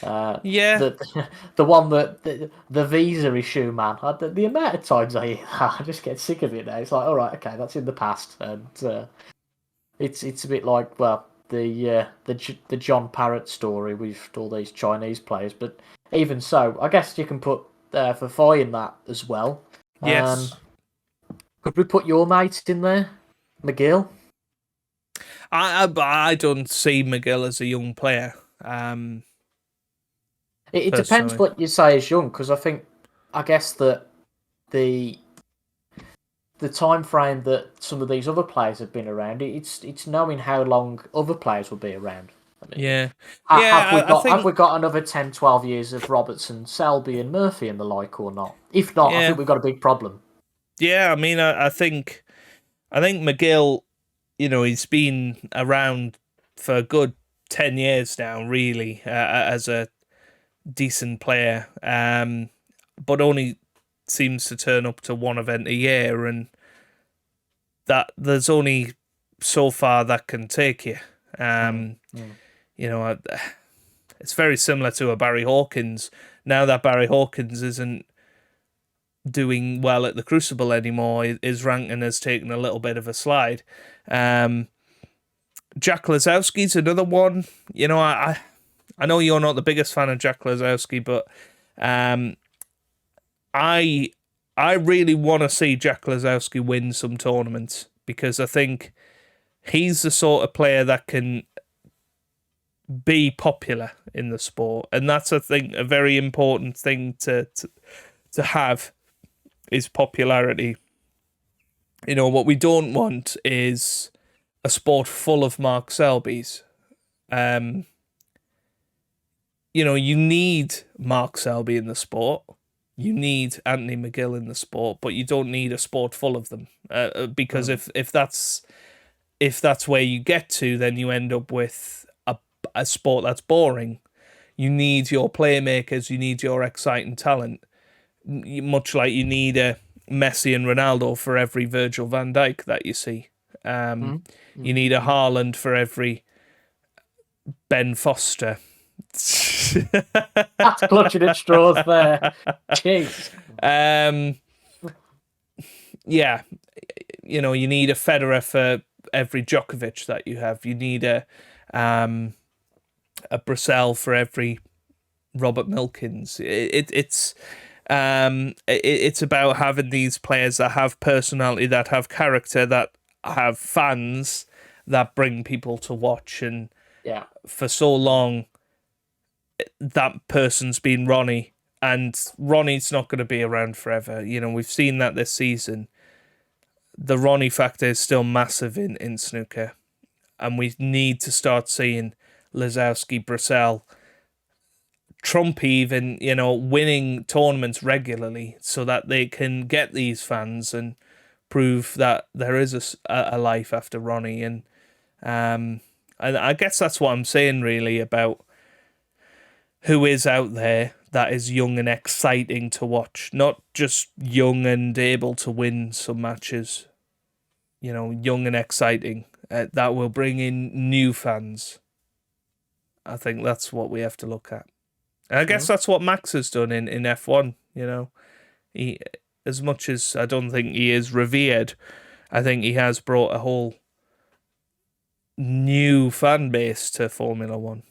The one that the visa issue, man. The amount of times I hear that, I just get sick of it now. It's like, all right, okay, that's in the past, and it's a bit like, well, the John Parrott story with all these Chinese players. But even so, I guess you can put Fafai in that as well. Yes. Could we put your mate in there, McGill? I don't see McGill as a young player. It depends what you say is young, because I guess that the time frame that some of these other players have been around, it's knowing how long other players will be around. I mean, have we got another 10, 12 years of Robertson, Selby and Murphy and the like, or not? If not, I think we've got a big problem. Yeah, I mean, I think McGill, he's been around for a good 10 years now, really, as a decent player, but only seems to turn up to one event a year, and that there's only so far that can take you. It's very similar to a Barry Hawkins. Now that Barry Hawkins isn't doing well at the Crucible anymore. His ranking has taken a little bit of a slide. Jack Lazowski's another one. You know, I know you're not the biggest fan of Jack Lazowski, but I really want to see Jack Lazowski win some tournaments, because I think he's the sort of player that can be popular in the sport, and that's a very important thing to have, is popularity. You know, what we don't want is a sport full of Mark Selbys. You know, you need Mark Selby in the sport. You need Anthony McGill in the sport, but you don't need a sport full of them. Because if that's where you get to, then you end up with a sport that's boring. You need your playmakers. You need your exciting talent. Much like you need a Messi and Ronaldo for every Virgil van Dijk that you see. You need a Haaland for every Ben Foster. That's clutching at straws there. Jeez. Yeah, you know, you need a Federer for every Djokovic that you have. You need a Brecel for every Robert Milkins. It's about having these players that have personality, that have character, that have fans, that bring people to watch. And for so long, that person's been Ronnie, and Ronnie's not going to be around forever. You know, we've seen that this season. The Ronnie factor is still massive in snooker, and we need to start seeing Lazowski, Brecel, Trump even, you know, winning tournaments regularly so that they can get these fans and prove that there is a life after Ronnie. And I guess that's what I'm saying really about who is out there that is young and exciting to watch, not just young and able to win some matches. You know, young and exciting, that will bring in new fans. I think that's what we have to look at. And I guess that's what Max has done in F1, you know. He, as much as I don't think he is revered, I think he has brought a whole new fan base to Formula One.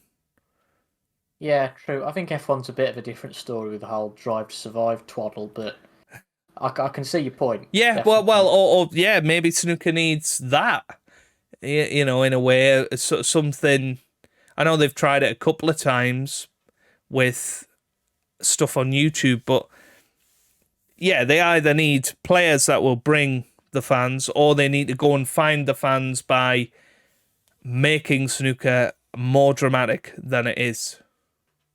Yeah, true. I think F1's a bit of a different story with the whole Drive to Survive twaddle, but I can see your point. Yeah, definitely. or maybe snooker needs that, you know, in a way, something. I know they've tried it a couple of times with stuff on YouTube, but yeah, they either need players that will bring the fans, or they need to go and find the fans by making snooker more dramatic than it is.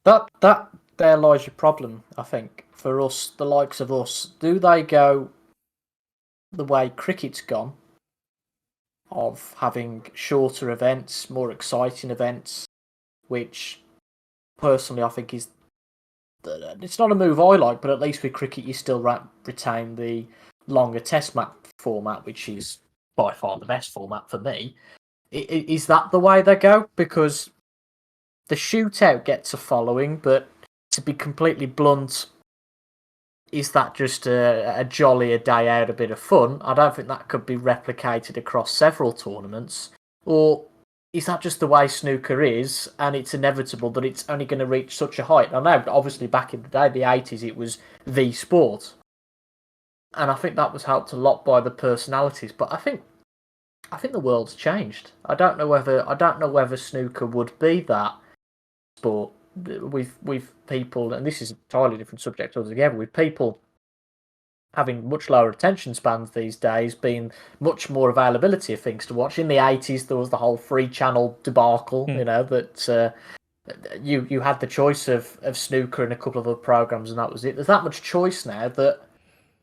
That there lies your problem, I think, for us, the likes of us. Do they go the way cricket's gone, of having shorter events, more exciting events, which personally I think is, it's not a move I like, but at least with cricket you still retain the longer test match format, which is by far the best format for me. Is that the way they go? Because the shootout gets a following, but to be completely blunt, is that just a jollier day out, a bit of fun? I don't think that could be replicated across several tournaments. Or is that just the way snooker is, and it's inevitable that it's only going to reach such a height? I know, obviously, back in the day, the 80s, it was the sport. And I think that was helped a lot by the personalities. But I think the world's changed. I don't know whether snooker would be that sport with people, and this is an entirely different subject altogether, with people having much lower attention spans these days, being much more availability of things to watch. In the 80s, there was the whole free channel debacle, you know, that you had the choice of snooker and a couple of other programs, and that was it. There's that much choice now that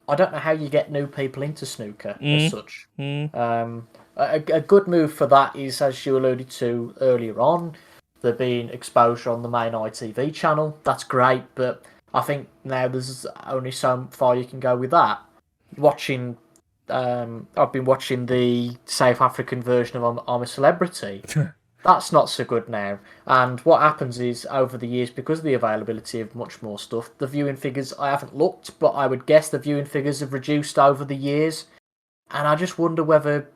I don't know how you get new people into snooker as such. A good move for that is, as you alluded to earlier on, there being exposure on the main ITV channel. That's great, but I think now there's only so far you can go with that. I've been watching the South African version of I'm a Celebrity, That's not so good now. And what happens is, over the years, because of the availability of much more stuff, the viewing figures, I haven't looked, but I would guess the viewing figures have reduced over the years. And I just wonder whether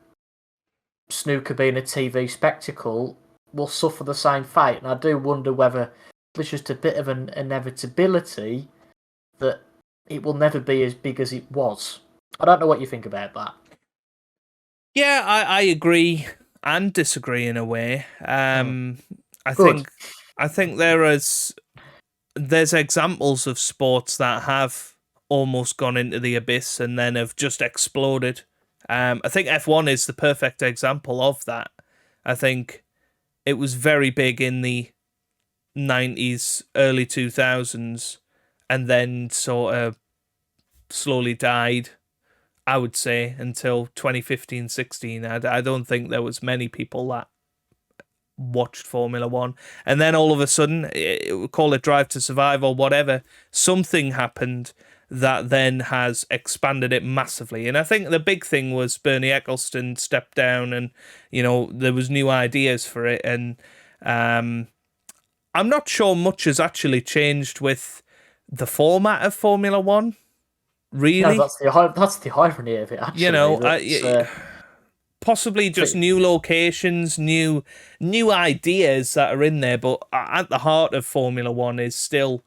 snooker being a TV spectacle will suffer the same fate. And I do wonder whether there's just a bit of an inevitability that it will never be as big as it was. I don't know what you think about that. Yeah, I agree and disagree in a way. I think there's examples of sports that have almost gone into the abyss and then have just exploded. I think F1 is the perfect example of that. I think it was very big in the 90s, early 2000s, and then sort of slowly died, I would say, until 2015-16. I don't think there was many people that watched Formula One. And then all of a sudden, call it Drive to Survive or whatever, something happened that then has expanded it massively. And I think the big thing was Bernie Ecclestone stepped down and, there was new ideas for it. And I'm not sure much has actually changed with the format of Formula One. Really? No, that's the irony of it, actually. Possibly just new locations, new ideas that are in there, but at the heart of Formula One is still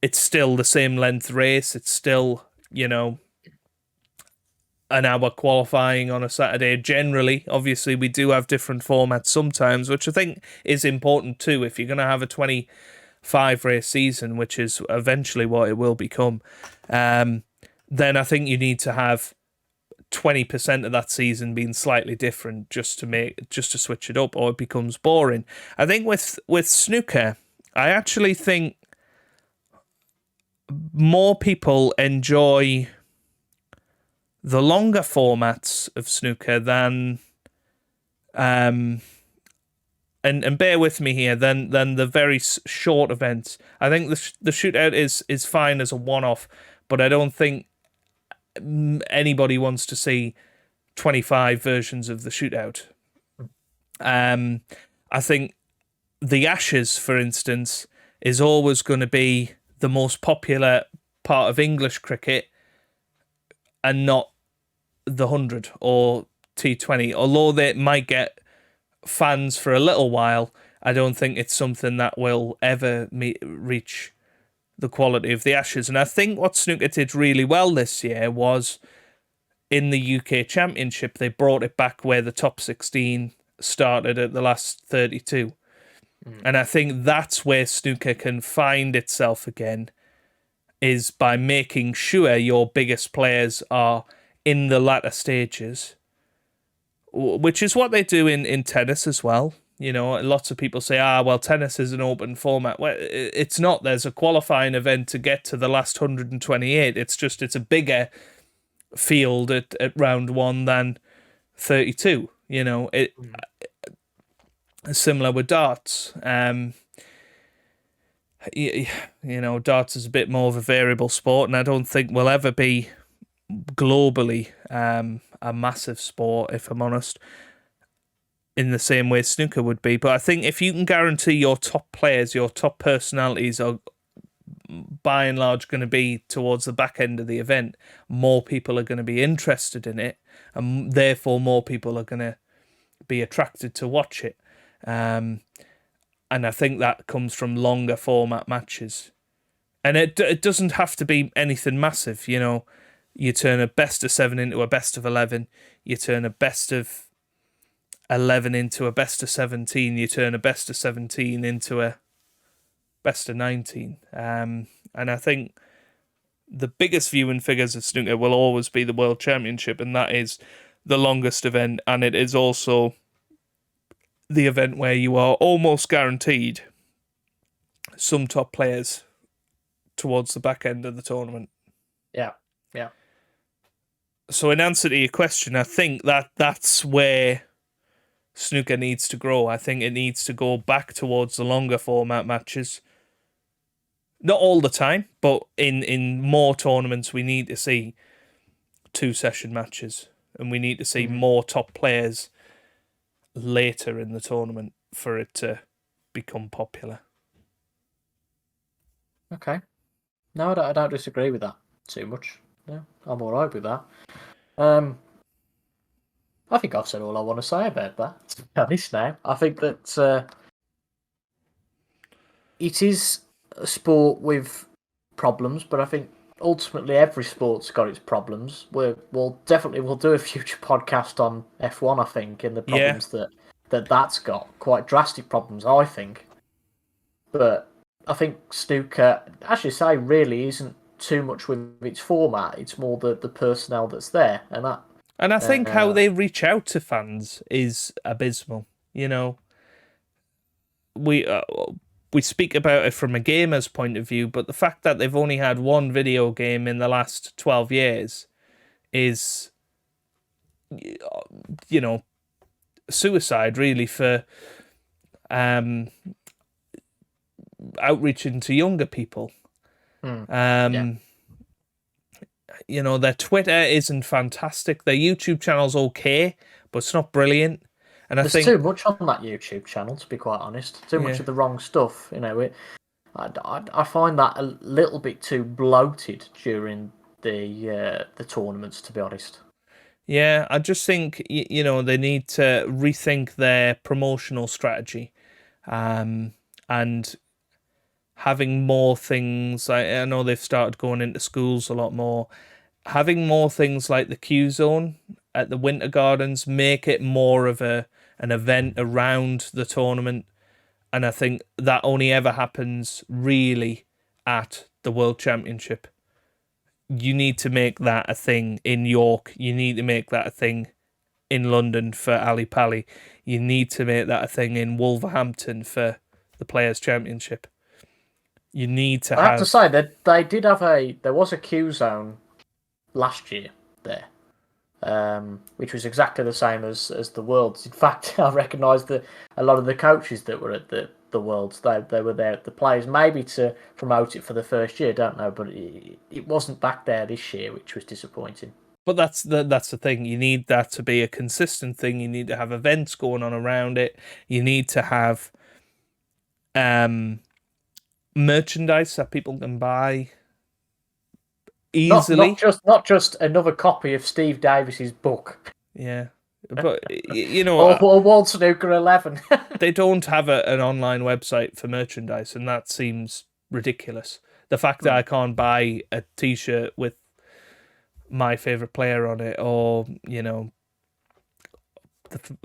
the same length race. It's still, an hour qualifying on a Saturday. Generally, obviously, we do have different formats sometimes, which I think is important too. If you're going to have a 25 race season, which is eventually what it will become, then I think you need to have 20% of that season being slightly different just to switch it up, or it becomes boring. I think with snooker, I actually think more people enjoy the longer formats of snooker than and bear with me here, than the very short events. I think the shootout is fine as a one-off, but I don't think anybody wants to see 25 versions of the shootout. I think the Ashes, for instance, is always going to be the most popular part of English cricket and not the 100 or T20. Although they might get fans for a little while, I don't think it's something that will ever reach the quality of the Ashes. And I think what snooker did really well this year was in the UK Championship, they brought it back where the top 16 started at the last 32. And I think that's where snooker can find itself again, is by making sure your biggest players are in the latter stages, which is what they do in tennis as well. Lots of people say, well, tennis is an open format. Well, it's not. There's a qualifying event to get to the last 128. It's a bigger field at round one than 32. Similar with darts. Darts is a bit more of a variable sport, and I don't think will ever be globally a massive sport, if I'm honest, in the same way snooker would be. But I think if you can guarantee your top players, your top personalities are by and large going to be towards the back end of the event, more people are going to be interested in it, and therefore more people are going to be attracted to watch it. And I think that comes from longer format matches. And it doesn't have to be anything massive, You turn a best of 7 into a best of 11. You turn a best of 11 into a best of 17. You turn a best of 17 into a best of 19. And I think the biggest viewing figures of snooker will always be the World Championship, and that is the longest event, and it is also the event where you are almost guaranteed some top players towards the back end of the tournament. Yeah. So in answer to your question, I think that's where snooker needs to grow. I think it needs to go back towards the longer format matches. Not all the time, but in more tournaments we need to see 2-session matches, and we need to see more top players later in the tournament for it to become popular. Okay. No, I don't disagree with that too much. No, I'm all right with that. I think I've said all I want to say about that. To be honest now, I think that it is a sport with problems, but I think ultimately every sport's got its problems. We'll definitely do a future podcast on F1. I think and the problems that's got quite drastic problems. I think, but I think snooker, as you say, really isn't too much with its format. It's more the personnel that's there, and that. And I think how they reach out to fans is abysmal. You know, we speak about it from a gamer's point of view, but the fact that they've only had one video game in the last 12 years is, you know, suicide really for outreaching to younger people. You know, their Twitter isn't fantastic. Their YouTube channel's okay, but it's not brilliant. And There's too much on that YouTube channel, to be quite honest. Too much of the wrong stuff. You know, I find that a little bit too bloated during the tournaments, to be honest. Yeah, I just think you know they need to rethink their promotional strategy, and having more things. I know they've started going into schools a lot more. Having more things like the Q Zone at the Winter Gardens, make it more of an event around the tournament. And I think that only ever happens really at the World Championship. You need to make that a thing in York. You need to make that a thing in London for Ali Pali. You need to make that a thing in Wolverhampton for the Players' Championship. You need to I have to say that they did have there was a Q Zone last year there, which was exactly the same as the Worlds. In fact, I recognised that a lot of the coaches that were at the Worlds, they were there at the Players, maybe to promote it for the first year, don't know, but it wasn't back there this year, which was disappointing. But that's the thing. You need that to be a consistent thing. You need to have events going on around it. You need to have merchandise that people can buy easily. Not just another copy of Steve Davis's book. Yeah, but you know, or World Snooker 11. They don't have an online website for merchandise, and that seems ridiculous. The fact that I can't buy a T-shirt with my favorite player on it, or you know,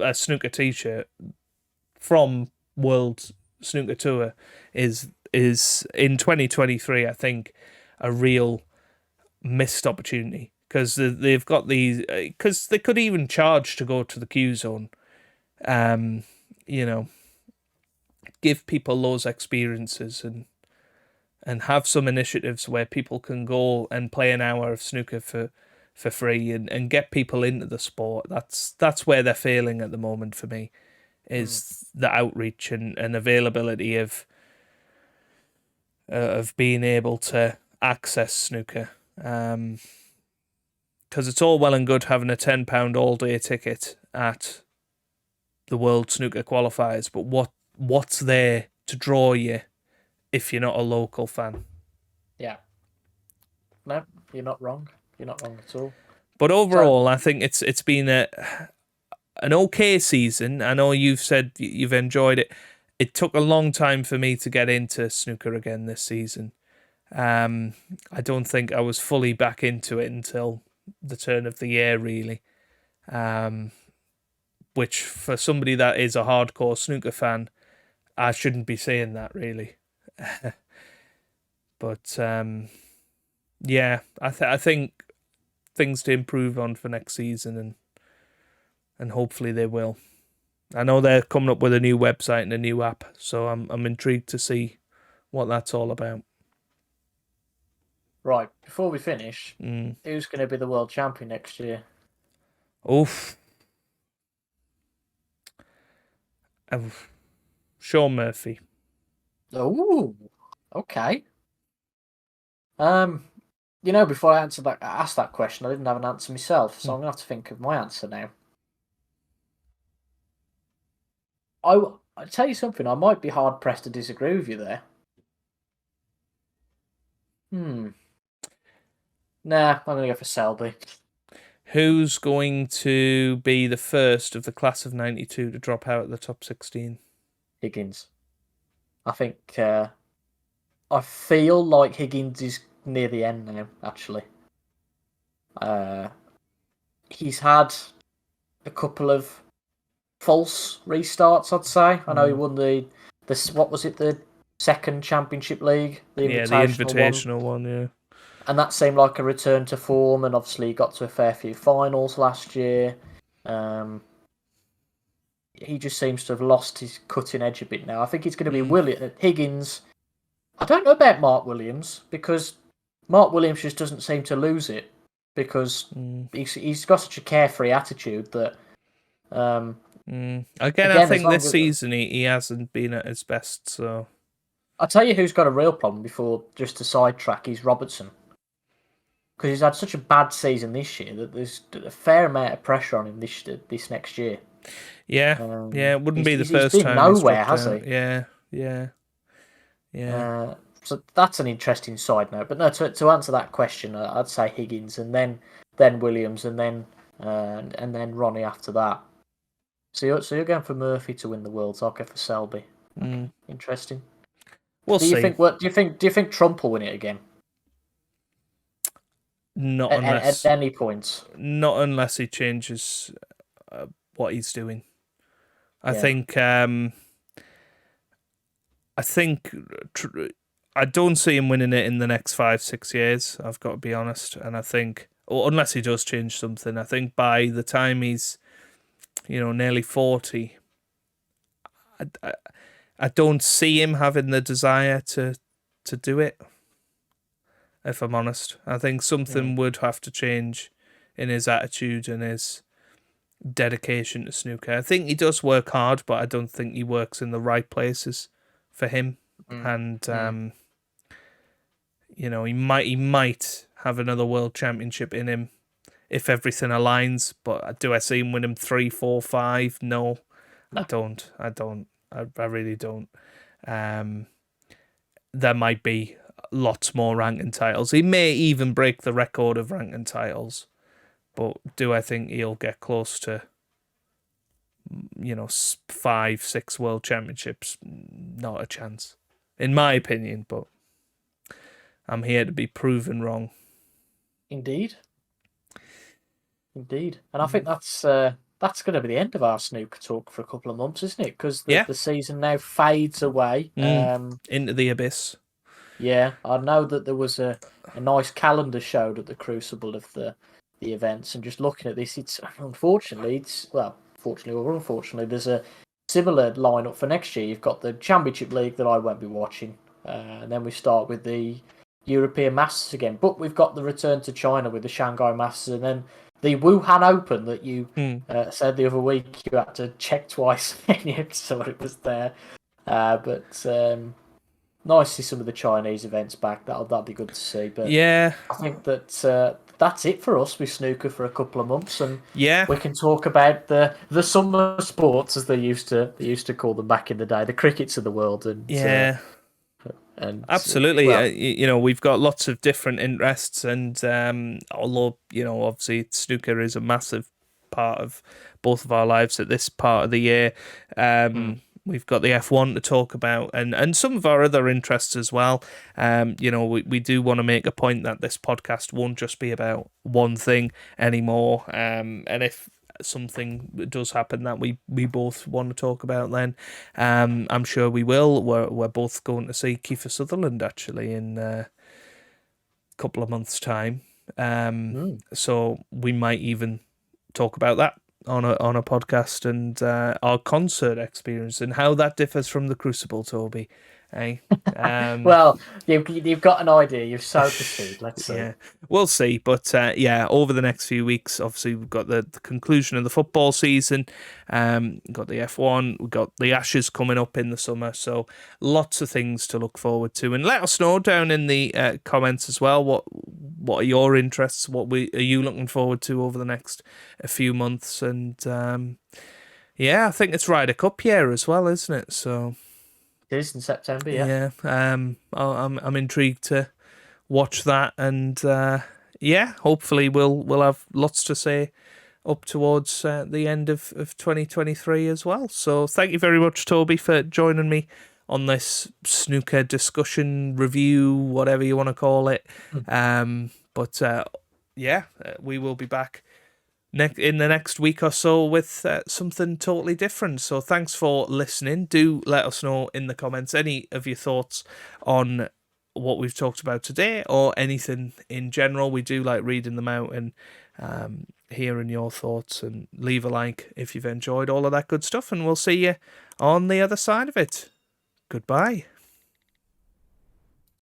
a snooker T-shirt from World Snooker Tour is in 2023, I think, a real missed opportunity, because they've got these, because they could even charge to go to the Q Zone, you know, give people those experiences and have some initiatives where people can go and play an hour of snooker for free and get people into the sport. That's where they're failing at the moment for me, is the outreach and availability of being able to access snooker. Because it's all well and good having a £10 all-day ticket at the World Snooker Qualifiers, but what's there to draw you if you're not a local fan? Yeah. No, you're not wrong. You're not wrong at all. But overall, I think it's been an okay season. I know you've said you've enjoyed it. It took a long time for me to get into snooker again this season. I don't think I was fully back into it until the turn of the year, really. Which, for somebody that is a hardcore snooker fan, I shouldn't be saying that, really. But, yeah, I think things to improve on for next season, and hopefully they will. I know they're coming up with a new website and a new app, so I'm intrigued to see what that's all about. Right, before we finish, who's going to be the world champion next year? Oof. Sean Murphy. Oh, okay. You know, before I asked that question, I didn't have an answer myself, so I'm going to have to think of my answer now. I'll tell you something. I might be hard pressed to disagree with you there. Nah, I'm going to go for Selby. Who's going to be the first of the class of 92 to drop out of the top 16? Higgins. I think. I feel like Higgins is near the end now. Actually, he's had a couple of false restarts. I'd say. I know he won the what was it, the second Championship League, the Invitational one, yeah. And that seemed like a return to form, and obviously he got to a fair few finals last year. He just seems to have lost his cutting edge a bit now. I think it's going to be Higgins. I don't know about Mark Williams, because Mark Williams just doesn't seem to lose it, because he's got such a carefree attitude that... Again, I think this season he hasn't been at his best, so... I'll tell you who's got a real problem before, just to sidetrack, is Robertson. Because he's had such a bad season this year that there's a fair amount of pressure on him this next year. Yeah, it wouldn't be the first he's time. He's been nowhere, has he? Yeah. So that's an interesting side note. But no, to answer that question, I'd say Higgins, and then Williams, and then Ronnie after that. So you're going for Murphy to win the Worlds. I'll go for Selby. Okay. Interesting. We'll see. Do you think Trump will win it again? Not unless at any point. Not unless he changes what he's doing. I think I don't see him winning it in the next 5-6 years. I've got to be honest, and I think, or unless he does change something, I think by the time he's, nearly 40, I don't see him having the desire to do it. If I'm honest, I think something would have to change in his attitude and his dedication to snooker. I think he does work hard, but I don't think he works in the right places for him. And he might have another world championship in him if everything aligns. But do I see him winning 3, 4, 5? No, I don't. I really don't. There might be lots more ranking titles. He may even break the record of ranking titles, but do I think he'll get close to 5, 6 world championships? Not a chance, in my opinion, but I'm here to be proven wrong. Indeed. And I think that's going to be the end of our snooker talk for a couple of months, isn't it? Because the season now fades away into the abyss. Yeah, I know that there was a nice calendar showed at the Crucible of the events, and just looking at this, fortunately, there's a similar lineup for next year. You've got the Championship League that I won't be watching, and then we start with the European Masters again. But we've got the return to China with the Shanghai Masters, and then the Wuhan Open that you said the other week you had to check twice and you saw it was there. Nice to see some of the Chinese events back. That'll be good to see. But yeah, I think that that's it for us with snooker for a couple of months, and we can talk about the summer sports as they used to call them back in the day, the crickets of the world, and absolutely. We've got lots of different interests, and although obviously snooker is a massive part of both of our lives at this part of the year. We've got the F1 to talk about, and some of our other interests as well. We do want to make a point that this podcast won't just be about one thing anymore. And if something does happen that we both want to talk about, then I'm sure we will. We're both going to see Kiefer Sutherland actually in a couple of months' time. So we might even talk about that on a podcast, and our concert experience and how that differs from the Crucible, Toby. Well, you've got an idea. You've sowed the seed. Let's see. Yeah, we'll see. But over the next few weeks, obviously we've got the conclusion of the football season. We've got the F1. We've got the Ashes coming up in the summer. So lots of things to look forward to. And let us know down in the comments as well. What are your interests? What are you looking forward to over the next few months? And Yeah, I think it's Ryder Cup year as well, isn't it? So It is in September, yeah. I'm intrigued to watch that, and hopefully we'll have lots to say up towards the end of 2023 as well. So thank you very much, Toby, for joining me on this snooker discussion, review, whatever you want to call it. We will be back in the next week or so with something totally different. So thanks for listening. Do let us know in the comments any of your thoughts on what we've talked about today or anything in general. We do like reading them out and hearing your thoughts, and leave a like if you've enjoyed all of that good stuff, and we'll see you on the other side of it. Goodbye.